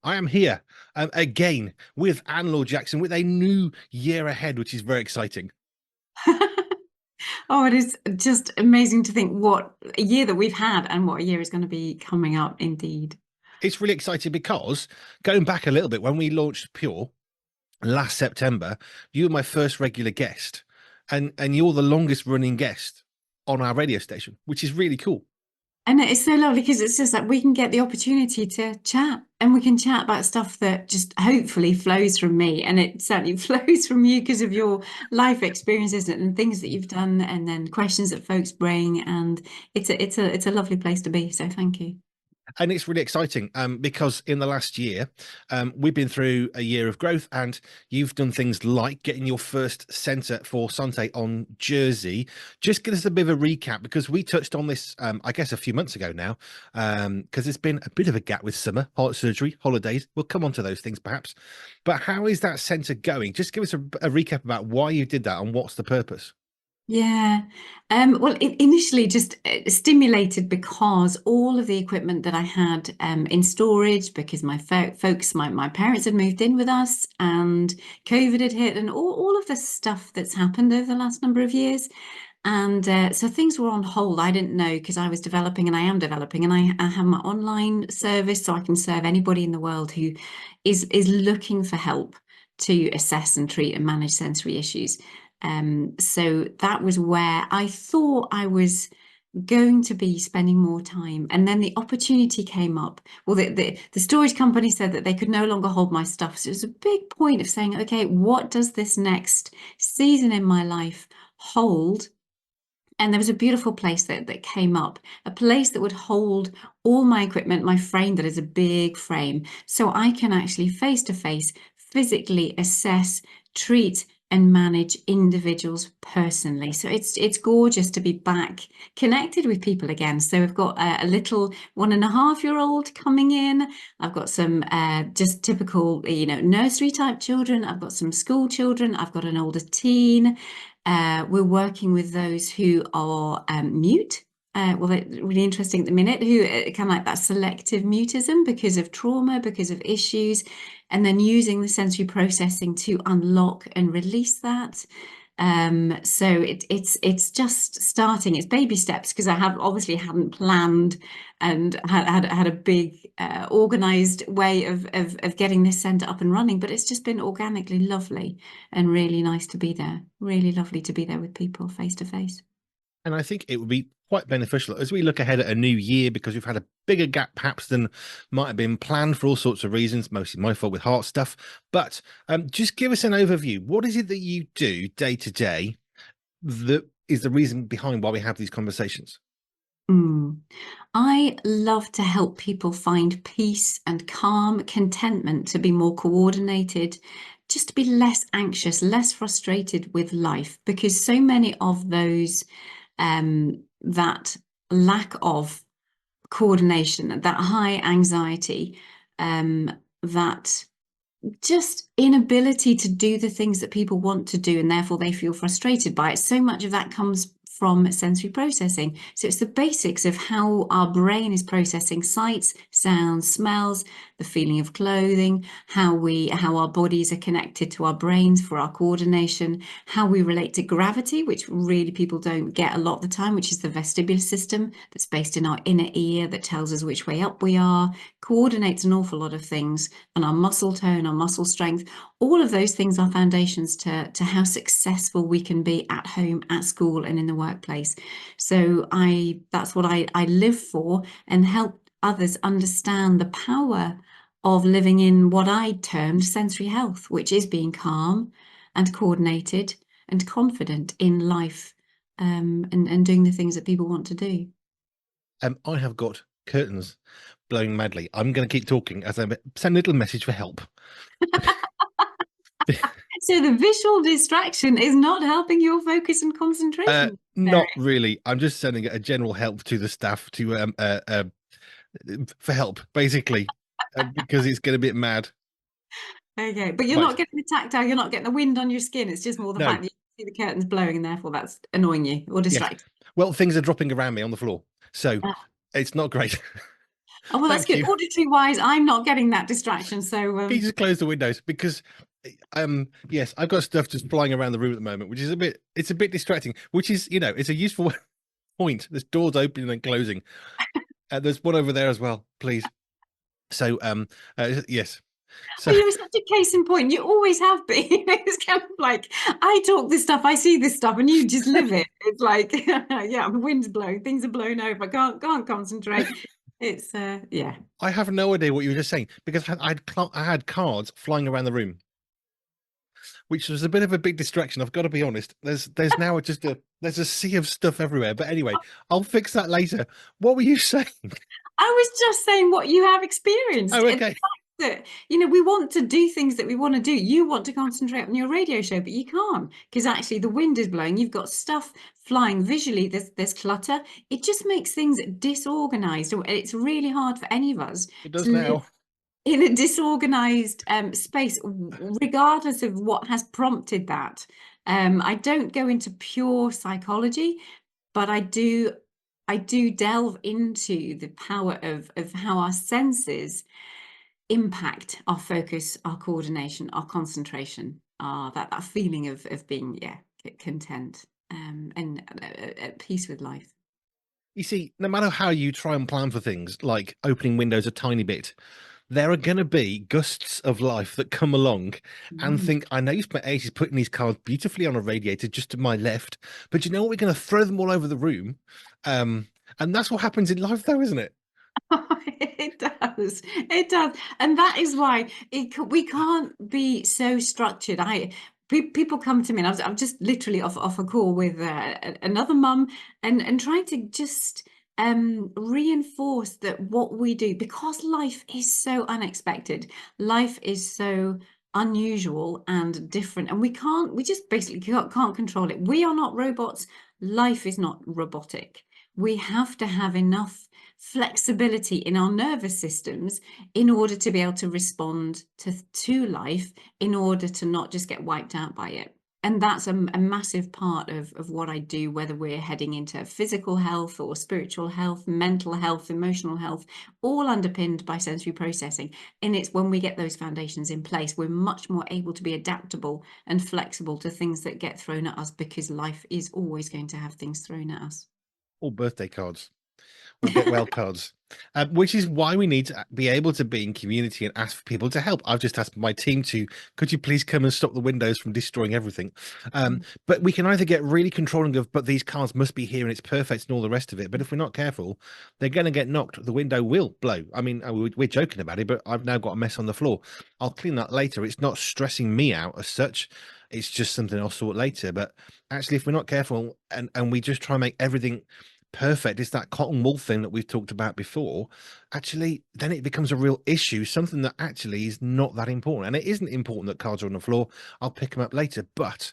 I am here again with Anne Laure Jackson with a new year ahead, which is very exciting. Oh, it is just amazing to think what a year that we've had and what a year is going to be coming up indeed. It's really exciting because going back a little bit, when we launched Pure last September, you were my first regular guest, and you're the longest running guest on our radio station, which is really cool. And it's so lovely because it's just like we can get the opportunity to chat and we can chat about stuff that just hopefully flows from me. And it certainly flows from you because of your life experiences and things that you've done and then questions that folks bring. And it's a lovely place to be. So thank you. And it's really exciting because in the last year, we've been through a year of growth, and you've done things like getting your first centre for Santé on Jersey. Just give us a bit of a recap, because we touched on this, I guess, a few months ago now, because there's been a bit of a gap with summer, heart surgery, holidays. We'll come on to those things perhaps. But how is that centre going? Just give us a recap about why you did that and what's the purpose. Yeah. Well, it initially just stimulated because all of the equipment that I had in storage, because my folks, my parents had moved in with us and COVID had hit and all of the stuff that's happened over the last number of years. And so things were on hold. I didn't know because I was developing and I am developing and I have my online service so I can serve anybody in the world who is looking for help to assess and treat and manage sensory issues. So that was where I thought I was going to be spending more time. And then the opportunity came up. Well, the storage company said that they could no longer hold my stuff. So it was a big point of saying, okay, what does this next season in my life hold? And there was a beautiful place that came up, a place that would hold all my equipment, my frame that is a big frame, so I can actually face to face physically assess, treat, and manage individuals personally. So it's gorgeous to be back connected with people again. So we've got a little 1.5-year-old coming in. I've got some just typical, nursery type children. I've got some school children. I've got an older teen. We're working with those who are mute. Well, they're really interesting at the minute, who kind of like that selective mutism because of trauma, because of issues, and then using the sensory processing to unlock and release that. So it's just starting. It's baby steps because I have obviously hadn't planned and had a big organized way of getting this centre up and running, but it's just been organically lovely and really nice to be there. Really lovely to be there with people face to face. And I think it would be quite beneficial as we look ahead at a new year, because we've had a bigger gap perhaps than might have been planned for all sorts of reasons, mostly my fault with heart stuff. But just give us an overview. What is it that you do day to day that is the reason behind why we have these conversations? Mm. I love to help people find peace and calm, contentment, to be more coordinated, just to be less anxious, less frustrated with life, because so many of those that lack of coordination, that high anxiety, that just inability to do the things that people want to do and therefore they feel frustrated by it. So much of that comes from sensory processing. So it's the basics of how our brain is processing sights, sounds, smells, the feeling of clothing, how our bodies are connected to our brains for our coordination, how we relate to gravity, which really people don't get a lot of the time, which is the vestibular system that's based in our inner ear that tells us which way up we are, coordinates an awful lot of things, and our muscle tone, our muscle strength. All of those things are foundations to how successful we can be at home, at school, and in the workplace. So that's what I live for, and help others understand the power of living in what I termed sensory health, which is being calm and coordinated and confident in life, and doing the things that people want to do. I have got curtains blowing madly. I'm going to keep talking as I send a little message for help. So the visual distraction is not helping your focus and concentration. Not really. I'm just sending a general help to the staff to for help, basically, because it's getting a bit mad. Okay, but you're Right. not getting the tactile, you're not getting the wind on your skin. It's just more the No. fact that you see the curtains blowing and therefore that's annoying you or Yes. distracting. Well, things are dropping around me on the floor, so Ah, it's not great. Oh, well, that's Thank good. you. Auditory wise, I'm not getting that distraction. So, Can you just close the windows? Because yes, I've got stuff just flying around the room at the moment, which is it's a bit distracting, which is, it's a useful point. There's doors opening and closing. There's one over there as well, please. So yes. So well, you're such a case in point. You always have been. It's kind of like I talk this stuff, I see this stuff, and you just live it. It's like, yeah, the wind's blowing, things are blowing over. I can't concentrate. It's yeah. I have no idea what you were just saying because I had cards flying around the room, which was a bit of a big distraction. I've got to be honest. There's now just there's a sea of stuff everywhere. But anyway, I'll fix that later. What were you saying? I was just saying what you have experienced. Oh, And the okay. fact that, we want to do things that we want to do. You want to concentrate on your radio show, but you can't because actually the wind is blowing. You've got stuff flying visually. There's clutter. It just makes things disorganized. It's really hard for any of us It to does live now. in a disorganized space, regardless of what has prompted that. I don't go into pure psychology, but I do delve into the power of how our senses impact our focus, our coordination, our concentration, that feeling of being, content, and at peace with life. You see, no matter how you try and plan for things, like opening windows a tiny bit, there are going to be gusts of life that come along and Mm. think, I know you spent ages putting these cards beautifully on a radiator just to my left, but you know what? We're going to throw them all over the room. And that's what happens in life, though, isn't it? It does. It does. And that is why we can't be so structured. People come to me, and I'm just literally off a call with another mum, and trying to just reinforce that what we do, because life is so unexpected, life is so unusual and different, and we just basically can't control it. We are not robots. Life is not robotic. We have to have enough flexibility in our nervous systems in order to be able to respond to life, in order to not just get wiped out by it. And that's a massive part of what I do, whether we're heading into physical health or spiritual health, mental health, emotional health, all underpinned by sensory processing. And it's when we get those foundations in place, we're much more able to be adaptable and flexible to things that get thrown at us, because life is always going to have things thrown at us. Or birthday cards. Or get well cards, which is why we need to be able to be in community and ask for people to help. I've just asked my team could you please come and stop the windows from destroying everything? But we can either get really controlling of, but these cards must be here and it's perfect and all the rest of it. But if we're not careful, they're going to get knocked. The window will blow. I mean, we're joking about it, but I've now got a mess on the floor. I'll clean that later. It's not stressing me out as such. It's just something I'll sort later. But actually, if we're not careful and we just try and make everything perfect, it's that cotton wool thing that we've talked about before, actually then it becomes a real issue, something that actually is not that important. And it isn't important that cards are on the floor. I'll pick them up later. But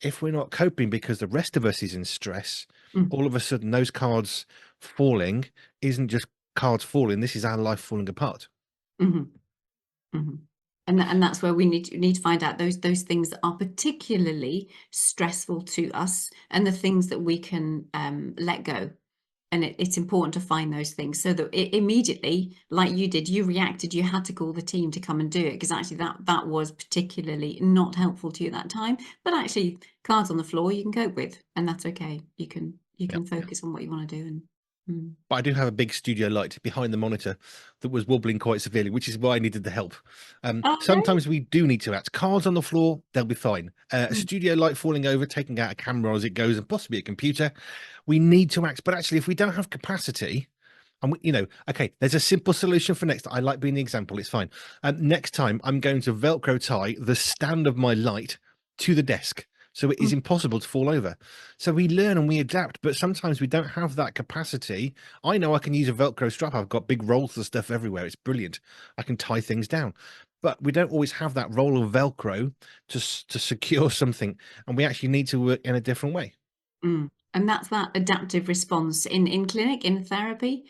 if we're not coping because the rest of us is in stress, Mm. all of a sudden those cards falling isn't just cards falling, this is our life falling apart. Mhm. Mhm. And that's where we need to find out those things that are particularly stressful to us, and the things that we can let go. And it's important to find those things, so that immediately, like you did, you reacted. You had to call the team to come and do it, because actually that was particularly not helpful to you at that time. But actually, cards on the floor you can cope with, and that's okay. You can focus on what you want to do. And But I do have a big studio light behind the monitor that was wobbling quite severely, which is why I needed the help. oh no. Sometimes we do need to act. Cards on the floor, they'll be fine. A Mm, studio light falling over, taking out a camera as it goes, and possibly a computer. We need to act. But actually, if we don't have capacity, and okay, there's a simple solution for next. I like being the example. It's fine. Next time, I'm going to Velcro tie the stand of my light to the desk, so it is mm, impossible to fall over. So we learn and we adapt, but sometimes we don't have that capacity. I know I can use a Velcro strap. I've got big rolls of stuff everywhere. It's brilliant. I can tie things down, but we don't always have that roll of Velcro to secure something, and we actually need to work in a different way. mm. And that's that adaptive response in clinic, in therapy.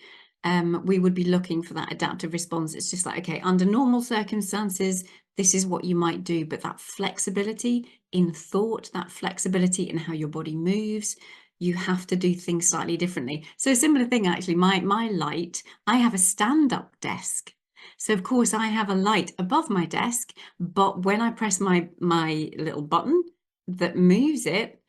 We would be looking for that adaptive response. It's just like, okay, under normal circumstances, this is what you might do, but that flexibility in thought, that flexibility in how your body moves, you have to do things slightly differently. So a similar thing, actually, my light, I have a stand-up desk. So of course I have a light above my desk, but when I press my little button that moves it,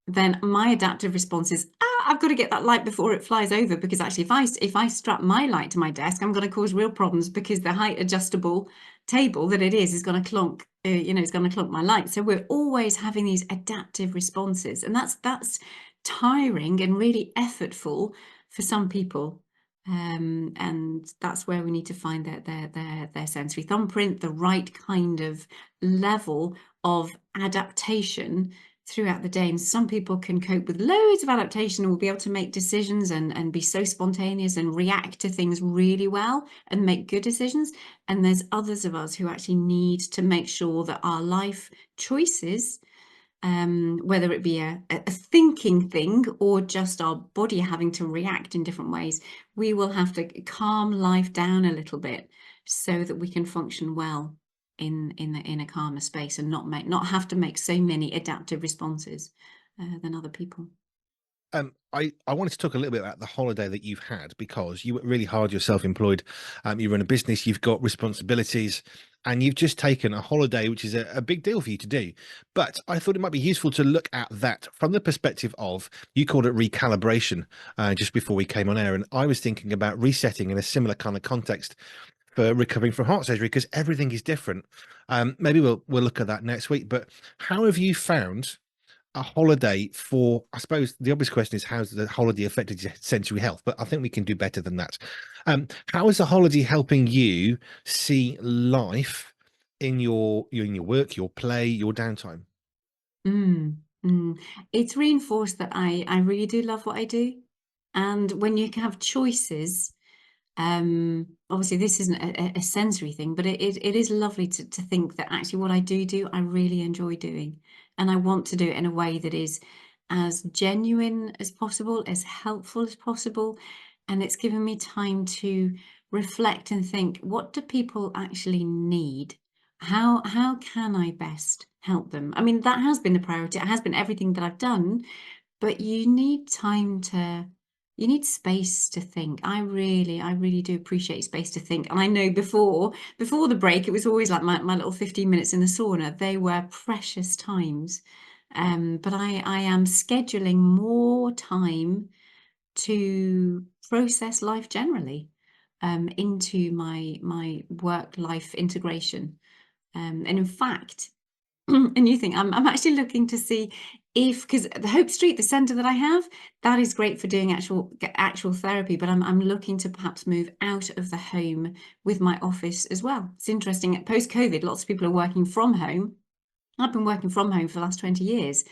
then my adaptive response is, I've got to get that light before it flies over, because actually if I strap my light to my desk, I'm going to cause real problems, because the height adjustable table that it is going to clonk, it's going to clonk my light. So we're always having these adaptive responses, and that's tiring and really effortful for some people. And that's where we need to find their sensory thumbprint, the right kind of level of adaptation throughout the day. And some people can cope with loads of adaptation and will be able to make decisions and be so spontaneous and react to things really well and make good decisions. And there's others of us who actually need to make sure that our life choices, whether it be a thinking thing or just our body having to react in different ways, we will have to calm life down a little bit so that we can function well in a calmer space, and not have to make so many adaptive responses than other people. I wanted to talk a little bit about the holiday that you've had, because you were really hard, you're self-employed, you run a business, you've got responsibilities, and you've just taken a holiday, which is a big deal for you to do. But I thought it might be useful to look at that from the perspective of, you called it recalibration just before we came on air, and I was thinking about resetting in a similar kind of context for recovering from heart surgery, because everything is different. Maybe we'll look at that next week. But how have you found a holiday for, I suppose the obvious question is, how's the holiday affected your sensory health? But I think we can do better than that. How is the holiday helping you see life in your work, your play, your downtime? Mm, It's reinforced that I really do love what I do. And when you have choices, obviously this isn't a sensory thing, but it is lovely to think that actually what I do, I really enjoy doing. And I want to do it in a way that is as genuine as possible, as helpful as possible. And it's given me time to reflect and think, what do people actually need? How can I best help them? I mean, that has been the priority. It has been everything that I've done, but you need time to, you need space to think. I really do appreciate space to think. And I know before the break, it was always like my little 15 minutes in the sauna. They were precious times. But I am scheduling more time to process life generally, into my work life integration. And in fact, a new thing, I'm actually looking to see if, because the Hope Street, the centre that I have, that is great for doing actual therapy, but I'm looking to perhaps move out of the home with my office as well. It's interesting, post-COVID, lots of people are working from home. I've been working from home for the last 20 years,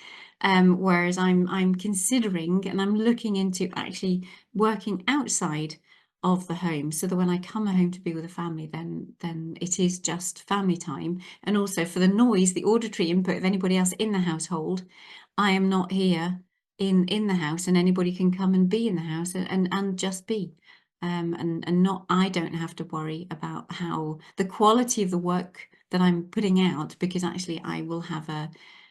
whereas I'm considering and I'm looking into actually working outside of the home, so that when I come home to be with a family, then it is just family time. And also for the noise, the auditory input of anybody else in the household, I am not here in the house, and anybody can come and be in the house and just be. And not, I don't have to worry about how the quality of the work that I'm putting out, because actually I will have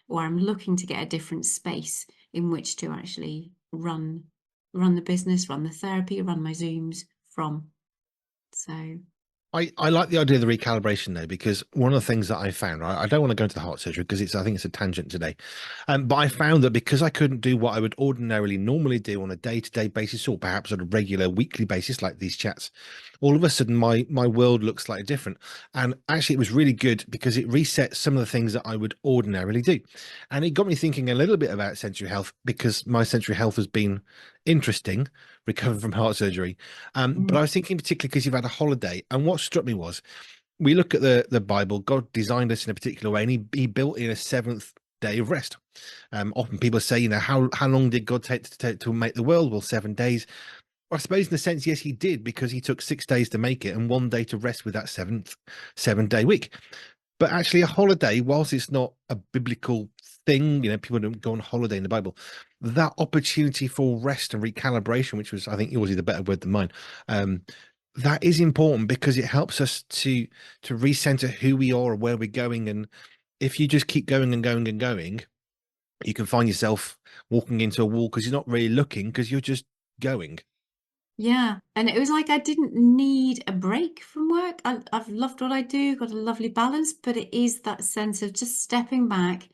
or I'm looking to get a different space in which to actually run the business, run the therapy, run my Zooms from. So, I like the idea of the recalibration though, because one of the things that I found, I don't want to go into the heart surgery because I think it's a tangent today. But I found that because I couldn't do what I would ordinarily normally do on a day-to-day basis, or perhaps on a regular weekly basis, like these chats, all of a sudden my world looks slightly different. And actually it was really good because it reset some of the things that I would ordinarily do. And it got me thinking a little bit about sensory health, because my sensory health has been interesting, recovering from heart surgery. But mm, I was thinking particularly because you've had a holiday, and what struck me was, we look at the Bible. God designed us in a particular way, and he built in a seventh day of rest. Often people say, how long did God take to make the world? Well, 7 days. I suppose in a sense, yes, he did, because he took 6 days to make it and 1 day to rest with that 7 day week. But actually, a holiday, whilst it's not a biblical thing, people don't go on holiday in the Bible, that opportunity for rest and recalibration, which was, I think, yours is a better word than mine, that is important, because it helps us to recenter who we are and where we're going. And if you just keep going and going and going, you can find yourself walking into a wall because you're not really looking because you're just going. Yeah, and it was like I didn't need a break from work. I've loved what I do, got a lovely balance, but it is that sense of just stepping back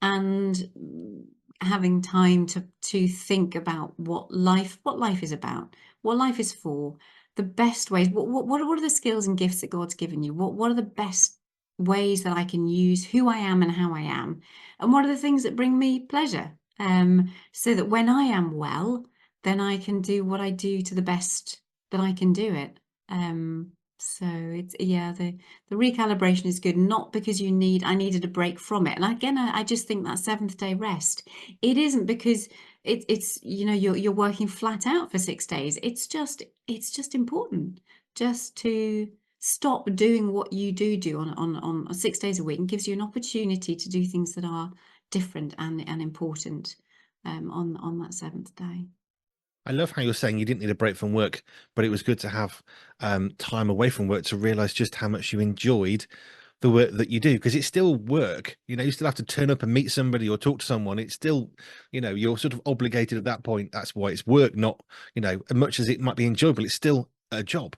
and having time to think about what life is about, what life is for, the best ways. What are the skills and gifts that God's given you? What are the best ways that I can use who I am and how I am, and what are the things that bring me pleasure? So that when I am well, then I can do what I do to the best that I can do it. So it's yeah, the recalibration is good, not because I needed a break from it. And again, I just think that seventh day rest, it isn't because it's you're working flat out for 6 days. It's just important just to stop doing what you do on 6 days a week, and gives you an opportunity to do things that are different and important on that seventh day. I love how you're saying you didn't need a break from work, but it was good to have time away from work to realize just how much you enjoyed the work that you do, because it's still work. You still have to turn up and meet somebody or talk to someone. It's still, you're sort of obligated at that point. That's why it's work, not, as much as it might be enjoyable, it's still a job.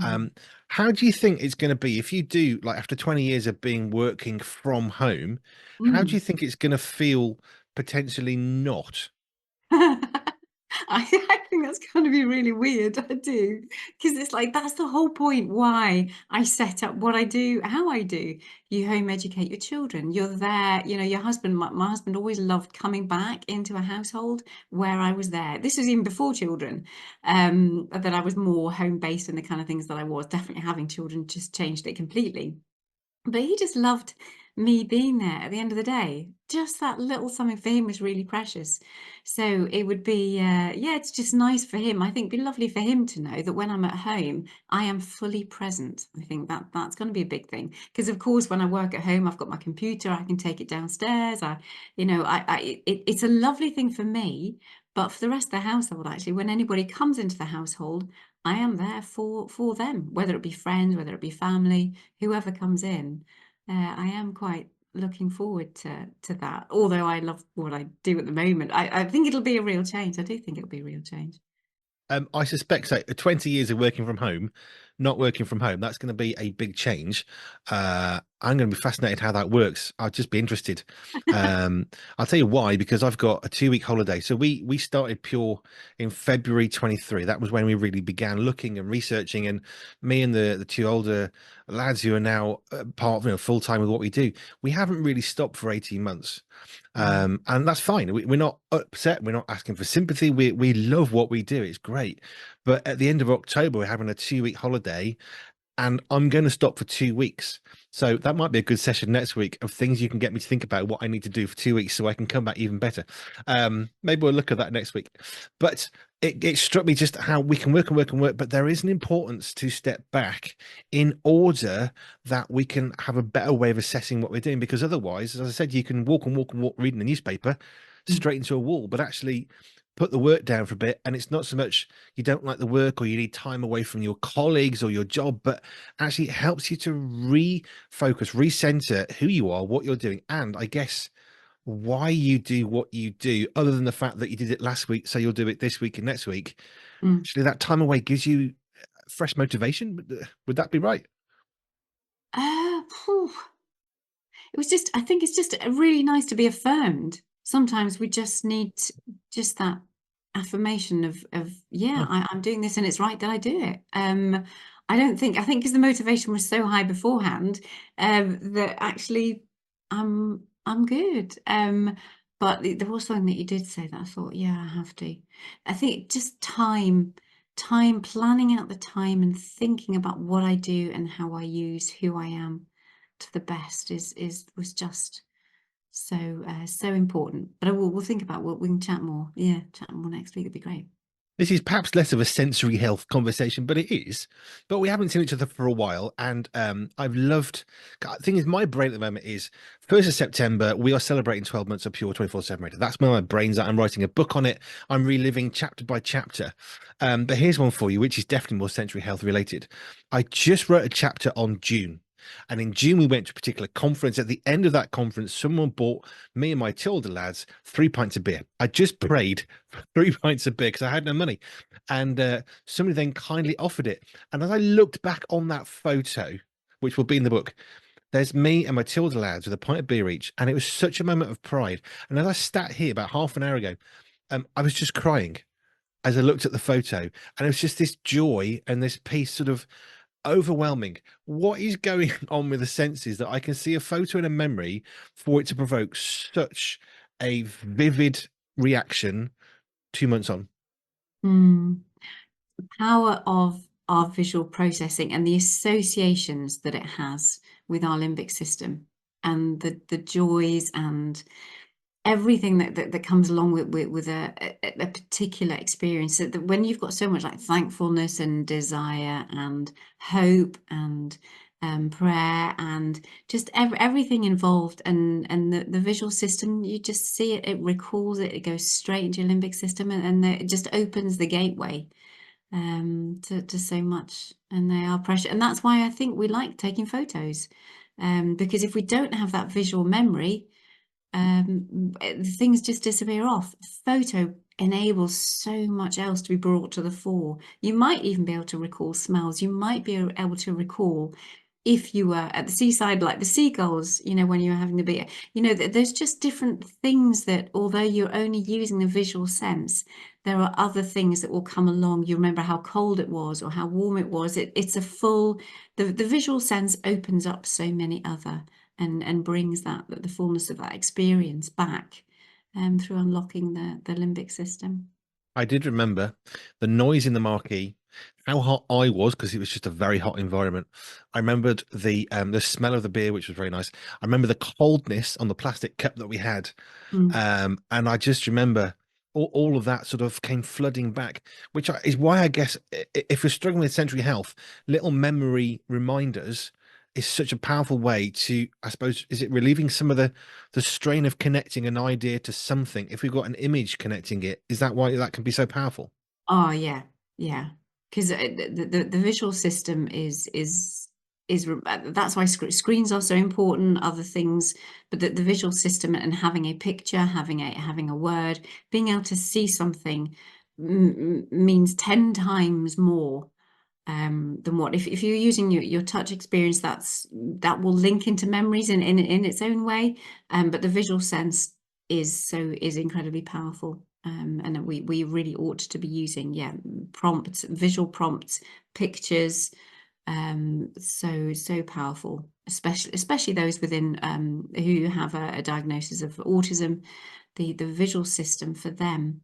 Mm. Um, how do you think it's going to be if you do, like, after 20 years of being working from home, how do Mm. you think it's going to feel potentially not? I think that's gonna be really weird. I do, because it's like that's the whole point why I set up what I do, how I do. You home educate your children. You're there, your husband, my husband always loved coming back into a household where I was there. This was even before children, that I was more home based and the kind of things that I was. Definitely having children just changed it completely. But he just loved me being there at the end of the day. Just that little something for him was really precious. So it would be, yeah, it's just nice for him. I think it'd be lovely for him to know that when I'm at home, I am fully present. I think that's going to be a big thing. Because of course, when I work at home, I've got my computer. I can take it downstairs. It's a lovely thing for me. But for the rest of the household, actually, when anybody comes into the household, I am there for them, whether it be friends, whether it be family, whoever comes in. I am quite looking forward to that. Although I love what I do at the moment, I think it'll be a real change. I do think it'll be a real change. I suspect so. 20 years of working from home, not working from home, that's going to be a big change. I'm going to be fascinated how that works. I'll just be interested. I'll tell you why, because I've got a 2 week holiday. So we started Pure in February 23. That was when we really began looking and researching. And me and the two older lads who are now part of, full time with what we do, we haven't really stopped for 18 months. Wow. And that's fine. We're not upset. We're not asking for sympathy. We love what we do. It's great. But at the end of October, we're having a 2 week holiday, and I'm going to stop for 2 weeks. So that might be a good session next week of things you can get me to think about what I need to do for 2 weeks so I can come back even better. Maybe we'll look at that next week. But it struck me just how we can work and work and work, but there is an importance to step back in order that we can have a better way of assessing what we're doing. Because otherwise, as I said, you can walk and walk and walk reading the newspaper Mm, straight into a wall, but actually put the work down for a bit. And it's not so much you don't like the work or you need time away from your colleagues or your job, but actually it helps you to refocus, recenter who you are, what you're doing, and I guess why you do what you do, other than the fact that you did it last week, so you'll do it this week and next week. mm. Actually, that time away gives you fresh motivation. Would that be right? Phew. I think it's just really nice to be affirmed. Sometimes we just need just that affirmation of yeah, Oh, I'm doing this and it's right that I do it. I think because the motivation was so high beforehand, that actually I'm good. But there was something that you did say that I thought, yeah, I have to. I think just time, planning out the time and thinking about what I do and how I use who I am to the best is was just so important. But we'll think about what we can chat more. Yeah, chat more next week. It'd be great. this is perhaps less of a sensory health conversation, but it is. But we haven't seen each other for a while, and I've loved. The thing is, my brain at the moment is 1st of September. We are celebrating 12 months of Pure 24/7 radio. That's where my brain's at. I'm writing a book on it. I'm reliving chapter by chapter. But here's one for you, which is definitely more sensory health related. I just wrote a chapter on June. And in June, we went to a particular conference. At the end of that conference, someone bought me and my Tilda lads 3 pints of beer. I just prayed for 3 pints of beer because I had no money. And somebody then kindly offered it. And as I looked back on that photo, which will be in the book, there's me and my Tilda lads with a pint of beer each. And it was such a moment of pride. And as I sat here about half an hour ago, I was just crying as I looked at the photo. And it was just this joy and this peace sort of overwhelming. What is going on with the senses that I can see a photo and a memory for it to provoke such a vivid reaction 2 months on? Mm. The power of our visual processing and the associations that it has with our limbic system, and the joys and everything that comes along with a particular experience. That when you've got so much like thankfulness and desire and hope and prayer and just everything involved, and the visual system, you just see it, it recalls it, it goes straight into your limbic system, and it just opens the gateway to so much, and they are precious. And that's why I think we like taking photos, because if we don't have that visual memory, things just disappear off. Photo enables so much else to be brought to the fore. You might even be able to recall smells. You might be able to recall if you were at the seaside, like the seagulls, when you were having the beer, there's just different things that, although you're only using the visual sense, there are other things that will come along. You remember how cold it was or how warm it was. It's a full, the visual sense opens up so many other, and brings the fullness of that experience back, through unlocking the limbic system. I did remember the noise in the marquee, how hot I was because it was just a very hot environment. I remembered the smell of the beer, which was very nice. I remember the coldness on the plastic cup that we had. Mm. And I just remember all of that sort of came flooding back, which is why I guess if you're struggling with sensory health, little memory reminders is such a powerful way to, I suppose, is it relieving some of the strain of connecting an idea to something? If we've got an image connecting it, is that why that can be so powerful? Oh yeah, yeah. Because the visual system that's why screens are so important. Other things, but the visual system and having a picture, having a word, being able to see something means 10 times more than what if you're using your touch experience. That will link into memories in its own way, but the visual sense is incredibly powerful, and we really ought to be using prompts, visual prompts, pictures, so powerful, especially those within who have a diagnosis of autism. The visual system for them,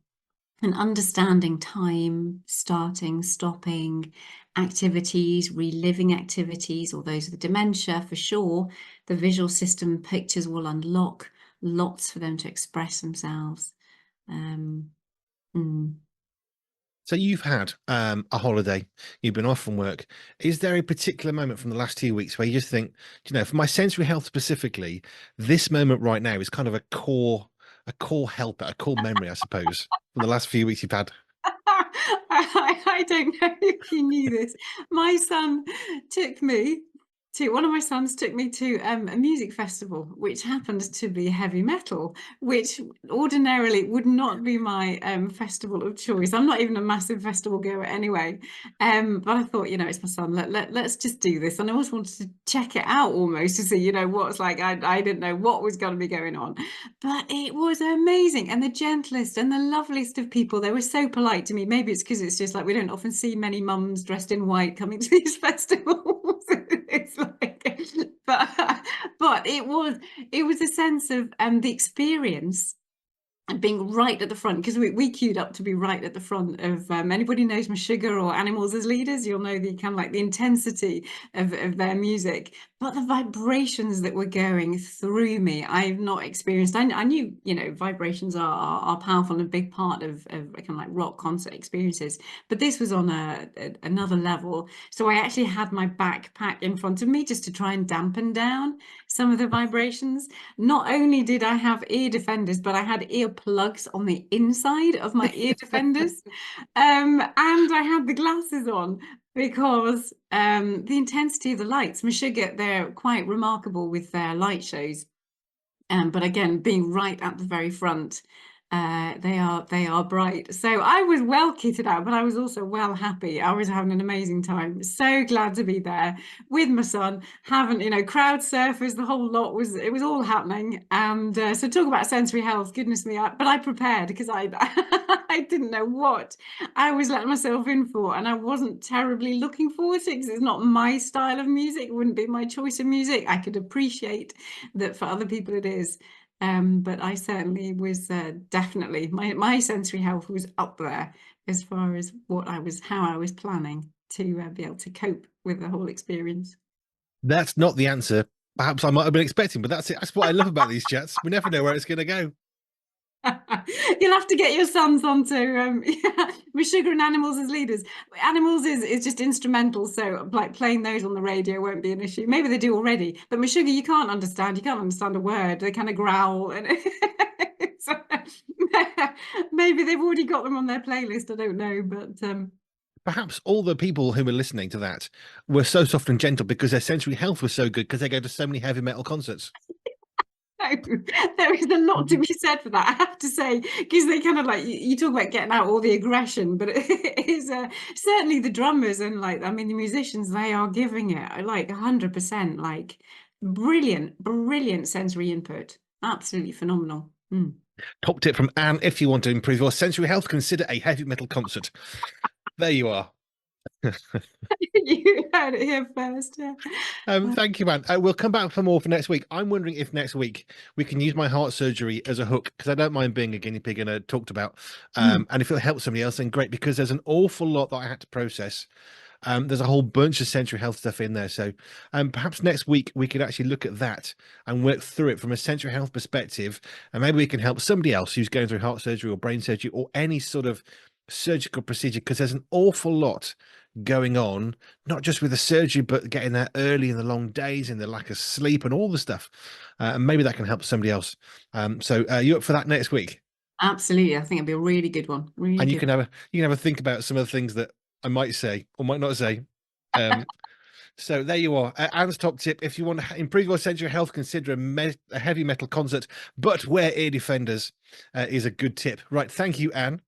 and understanding time, starting, stopping, activities, reliving activities, or those with dementia for sure, the visual system pictures will unlock lots for them to express themselves. Um, mm. So you've had a holiday, you've been off from work. Is there a particular moment from the last 2 weeks where you just think, for my sensory health specifically, this moment right now is kind of a core helper, a core memory, I suppose, from the last few weeks you've had? I don't know if you knew this. My son took me one of my sons took me to a music festival, which happened to be heavy metal, which ordinarily would not be my festival of choice. I'm not even a massive festival goer anyway. But I thought, it's my son. Let's just do this. And I always wanted to check it out almost to see, what's like. I didn't know what was going to be going on. But it was amazing, and the gentlest and the loveliest of people. They were so polite to me. Maybe it's because it's just like we don't often see many mums dressed in white coming to these festivals. It's like, but it was a sense of the experience and being right at the front, because we queued up to be right at the front of anybody knows my Sugar or Animals as Leaders, you'll know the kind of like the intensity of their music, but the vibrations that were going through me, I've not experienced. I knew, vibrations are powerful and a big part of kind of like rock concert experiences, but this was on another level. So I actually had my backpack in front of me just to try and dampen down some of the vibrations. Not only did I have ear defenders, but I had ear plugs on the inside of my ear defenders, and I had the glasses on. because the intensity of the lights, Meshuggah, they're quite remarkable with their light shows. But again, being right at the very front, they are bright. So I was well kitted out, but I was also well happy. I was having an amazing time. So glad to be there with my son, having, crowd surfers, the whole lot it was all happening. And so talk about sensory health, goodness me. But I prepared because I I didn't know what I was letting myself in for, and I wasn't terribly looking forward to it because it's not my style of music. It wouldn't be my choice of music. I could appreciate that for other people it is. But I certainly was definitely my sensory health was up there as far as how I was planning to be able to cope with the whole experience. That's not the answer. Perhaps I might have been expecting, but that's it. That's what I love about these chats. We never know where it's going to go. You'll have to get your sons onto with Sugar and Animals as leaders. Animals is just instrumental, so like playing those on the radio won't be an issue. Maybe they do already, but with Sugar you can't understand. You can't understand a word. They kind of growl, and so, maybe they've already got them on their playlist. I don't know, but Perhaps all the people who were listening to that were so soft and gentle because their sensory health was so good because they go to so many heavy metal concerts. no, there is a lot to be said for that, I have to say, because they kind of like you talk about getting out all the aggression, but it is certainly the drummers and I mean the musicians, they are giving it like 100%, like brilliant sensory input, absolutely phenomenal. Top tip from Anne: if you want to improve your sensory health, consider a heavy metal concert. There you are. You heard it here first. Yeah. Thank you, man. We'll come back for more for next week. I'm wondering if next week we can use my heart surgery as a hook because I don't mind being a guinea pig and talked about. And if it helps somebody else, then great because there's an awful lot that I had to process. There's a whole bunch of sensory health stuff in there. So perhaps next week we could actually look at that and work through it from a sensory health perspective. And maybe we can help somebody else who's going through heart surgery or brain surgery or any sort of surgical procedure because there's an awful lot going on, not just with the surgery, but getting there early in the long days and the lack of sleep and all the stuff. And maybe that can help somebody else. So you up for that next week? Absolutely. I think it'd be a really good one. Really And good. you can have a think about some of the things that I might say or might not say. So there you are. Anne's top tip: if you want to improve your sensory health, consider a heavy metal concert, but wear ear defenders is a good tip. Right. Thank you, Anne.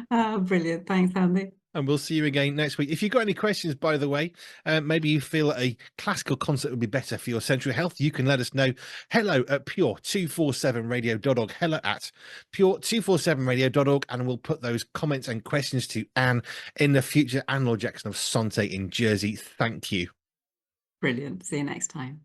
Brilliant. Thanks, Andy. And we'll see you again next week. If you've got any questions, by the way, maybe you feel a classical concert would be better for your sensory health, you can let us know. Hello at pure247radio.org. Hello at pure247radio.org. And we'll put those comments and questions to Anne in the future. Anne Laure Jackson of Sante in Jersey. Thank you. Brilliant. See you next time.